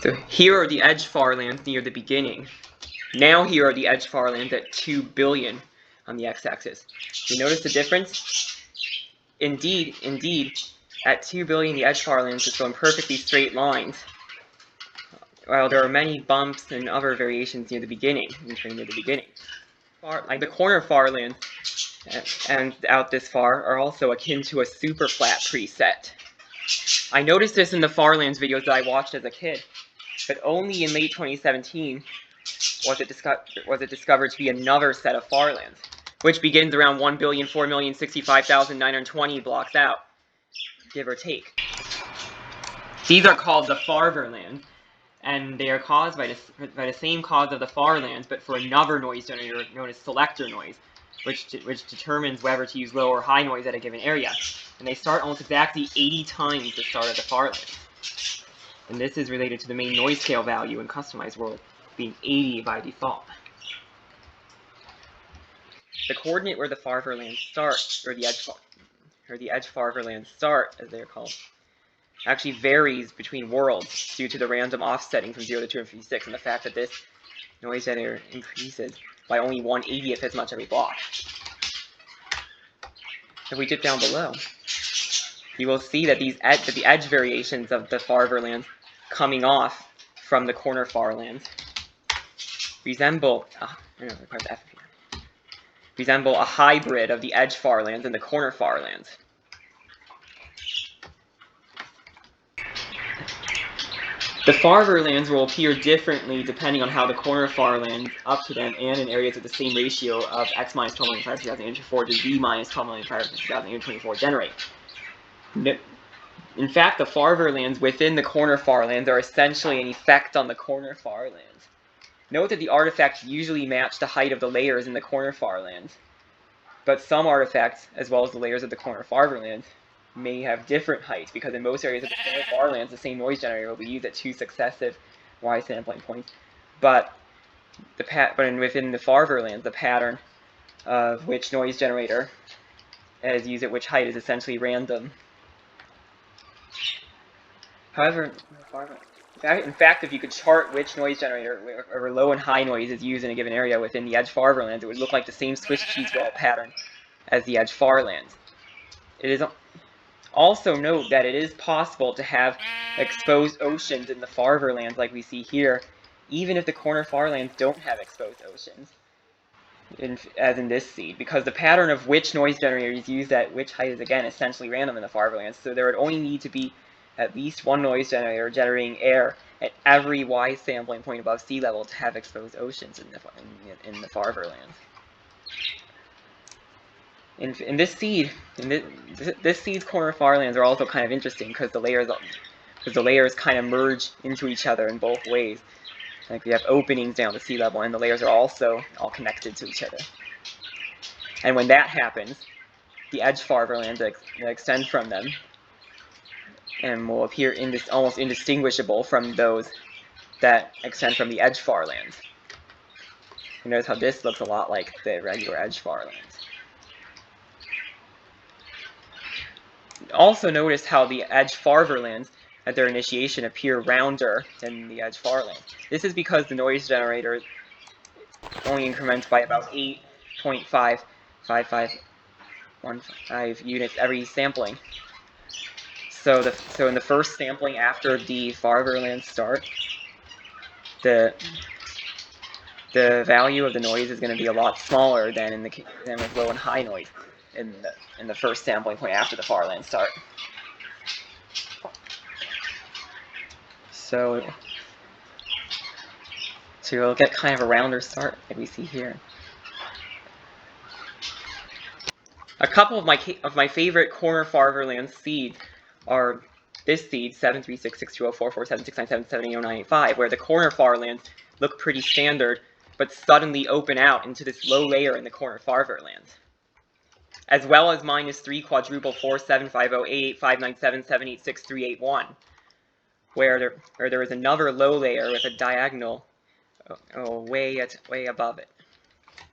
So here are the edge farlands near the beginning. Now here are the edge farlands at 2 billion on the x-axis. You notice the difference? Indeed, at 2 billion the edge farlands just go in perfectly straight lines, while there are many bumps and other variations near the beginning, like the corner farlands and out this far are also akin to a super flat preset. I noticed this in the farlands videos that I watched as a kid, but only in late 2017 was it discovered to be another set of farlands, which begins around 1,004,065,920 blocks out, give or take. These are called the farverlands, and they are caused by the same cause of the farlands, but for another noise generator known as selector noise, which determines whether to use low or high noise at a given area. And they start almost exactly 80 times the start of the farlands. And this is related to the main noise scale value in customized world being 80 by default. The coordinate where the farverlands start, or the edge farverlands start, as they're called, actually varies between worlds due to the random offsetting from 0 to 256 and the fact that this noise generator increases by only 1/80th as much every block. If we dip down below, you will see that the edge variations of the farverlands coming off from the corner farlands resemble a hybrid of the edge farlands and the corner farlands. The farverlands will appear differently depending on how the corner farlands up to them and in areas with the same ratio of x minus 12 million prior to 2004 to z minus 12 million prior to 2024 generate. In fact, the farverlands within the corner farlands are essentially an effect on the corner farlands. Note that the artifacts usually match the height of the layers in the corner farlands, but some artifacts, as well as the layers of the corner farverlands, may have different heights, because in most areas of the corner farlands, the same noise generator will be used at 2 successive Y sampling points. But within the farverlands, the pattern of which noise generator is used at which height is essentially random. However, in fact, if you could chart which noise generator or low and high noise is used in a given area within the edge farverlands, it would look like the same Swiss cheese ball pattern as the edge farlands. It is also note that it is possible to have exposed oceans in the farverlands like we see here, even if the corner farlands don't have exposed oceans, as in this seed, because the pattern of which noise generator is used at which height is again essentially random in the farverlands, so there would only need to be at least one noise generator generating air at every Y sampling point above sea level to have exposed oceans in the farverlands. In this seed's corner farlands are also kind of interesting because the layers kind of merge into each other in both ways. Like we have openings down to sea level, and the layers are also all connected to each other. And when that happens, the edge farverlands extend from them and will appear almost indistinguishable from those that extend from the edge farlands. You notice how this looks a lot like the regular edge farlands. Also notice how the edge farverlands at their initiation appear rounder than the edge farlands. This is because the noise generator only increments by about 8.55515 units every sampling. So in the first sampling after the farverlands start, the value of the noise is going to be a lot smaller than with low and high noise in the first sampling point after the farlands start. So you'll get kind of a rounder start like we see here. A couple of my favorite corner farverland seeds are this seed 7366204476977780985, where the corner farlands look pretty standard, but suddenly open out into this low layer in the corner farverlands, as well as -3 quadruple 4750885977863881, where there is another low layer with a diagonal way above it.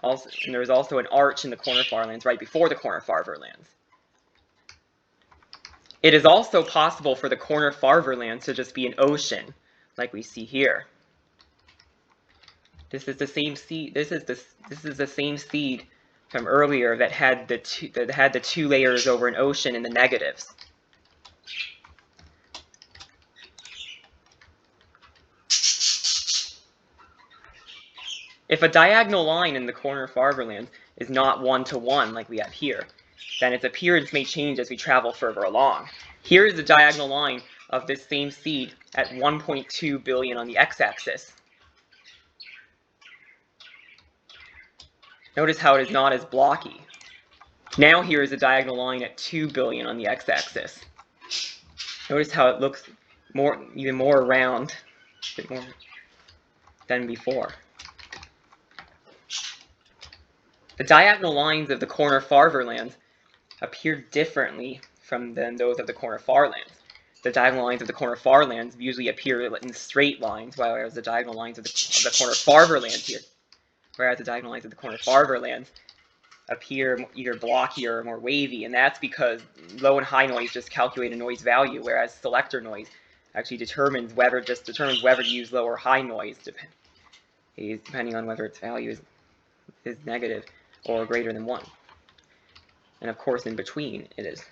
Also, and there is also an arch in the corner farlands right before the corner farverlands. It is also possible for the corner farverlands to just be an ocean, like we see here. This is the same seed. This is the same seed from earlier that had the two layers over an ocean in the negatives. If a diagonal line in the corner farverlands is not 1-to-1 like we have here, then its appearance may change as we travel further along. Here is the diagonal line of this same seed at 1.2 billion on the x-axis. Notice how it is not as blocky. Now here is a diagonal line at 2 billion on the x-axis. Notice how it looks even more round, a bit more than before. The diagonal lines of the corner farverlands appear differently than those of the corner farlands. The diagonal lines of the corner farlands usually appear in straight lines, whereas the diagonal lines of the corner farverlands appear either blocky or more wavy, and that's because low and high noise just calculate a noise value, whereas selector noise actually determines whether to use low or high noise, depending on whether its value is negative or greater than 1. And of course in between it is.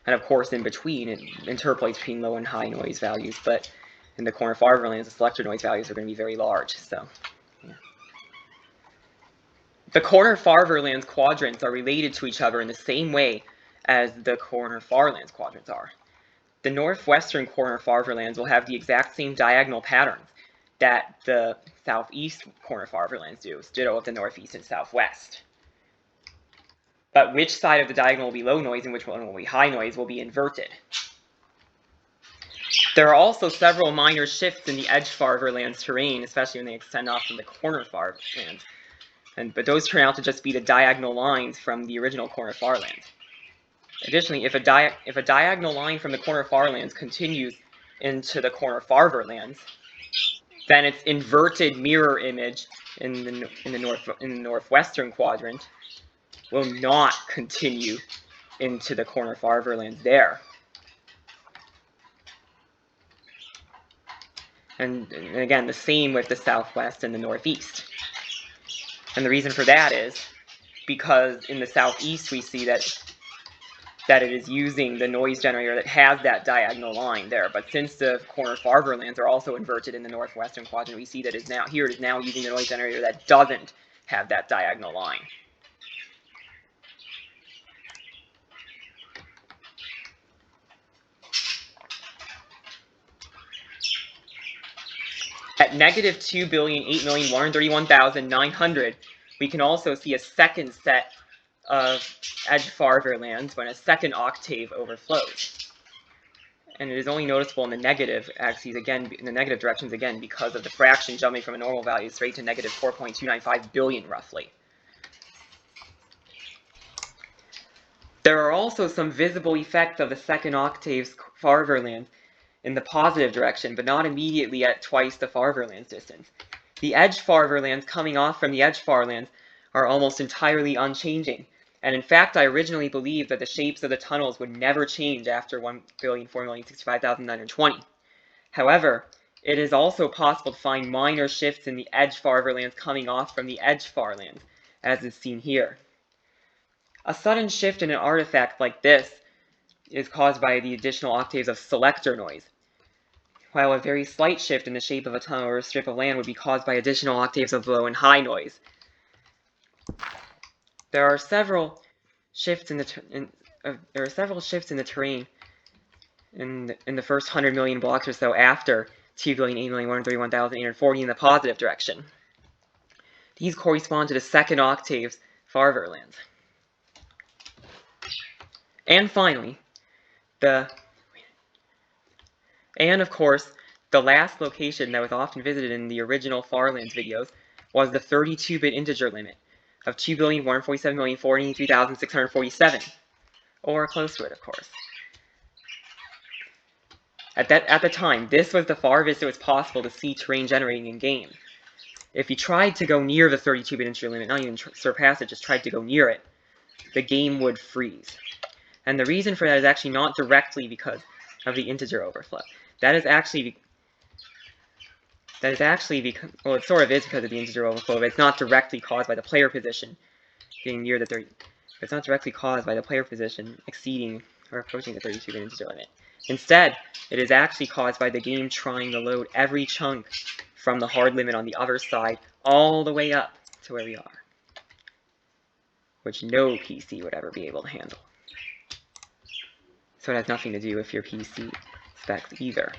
And of course in between it interpolates between low and high noise values, but in the corner farverlands the selector noise values are going to be very large. So yeah. The corner farverlands quadrants are related to each other in the same way as the corner farlands quadrants are. The northwestern corner farverlands will have the exact same diagonal patterns that the southeast corner farverlands do, ditto of the northeast and southwest. But which side of the diagonal will be low noise and which one will be high noise will be inverted. There are also several minor shifts in the edge farverlands terrain, especially when they extend off from the corner farverlands. But those turn out to just be the diagonal lines from the original corner farlands. Additionally, if a diagonal line from the corner farlands continues into the corner farverlands, then its inverted mirror image in the northwestern quadrant will not continue into the corner farverlands there. And again, the same with the southwest and the northeast. And the reason for that is because in the southeast we see that it is using the noise generator that has that diagonal line there. But since the corner farverlands are also inverted in the northwestern quadrant, we see that it is now using the noise generator that doesn't have that diagonal line. At negative 2,008,131,900, we can also see a second set of edge farverlands when a second octave overflows. And it is only noticeable in the negative axes again, in the negative directions again, because of the fraction jumping from a normal value straight to negative 4.295 billion roughly. There are also some visible effects of the second octave's farverland in the positive direction, but not immediately at twice the farverlands distance. The edge farverlands coming off from the edge farlands are almost entirely unchanging, and in fact I originally believed that the shapes of the tunnels would never change after 1,004,065,920. However, it is also possible to find minor shifts in the edge farverlands coming off from the edge farlands, as is seen here. A sudden shift in an artifact like this is caused by the additional octaves of selector noise, while a very slight shift in the shape of a tunnel or a strip of land would be caused by additional octaves of low and high noise. There are several shifts in the terrain in the first 100 million blocks or so after 2,008,131,840 in the positive direction. These correspond to the second octave's farverlands. And finally, of course, the last location that was often visited in the original Farlands videos was the 32-bit integer limit of 2,147,483,647, or close to it, of course. At the time, this was the farthest it was possible to see terrain generating in game. If you tried to go near the 32-bit integer limit, not even surpass it, just tried to go near it, the game would freeze. And the reason for that is actually not directly because of the integer overflow. That is actually that is actually because, well, it sort of is because of the integer overflow, but it's not directly caused by the player position getting near the 30. It's not directly caused by the player position exceeding or approaching the 32-bit integer limit. Instead, it is actually caused by the game trying to load every chunk from the hard limit on the other side all the way up to where we are, which no PC would ever be able to handle. So it has nothing to do with your PC specs either.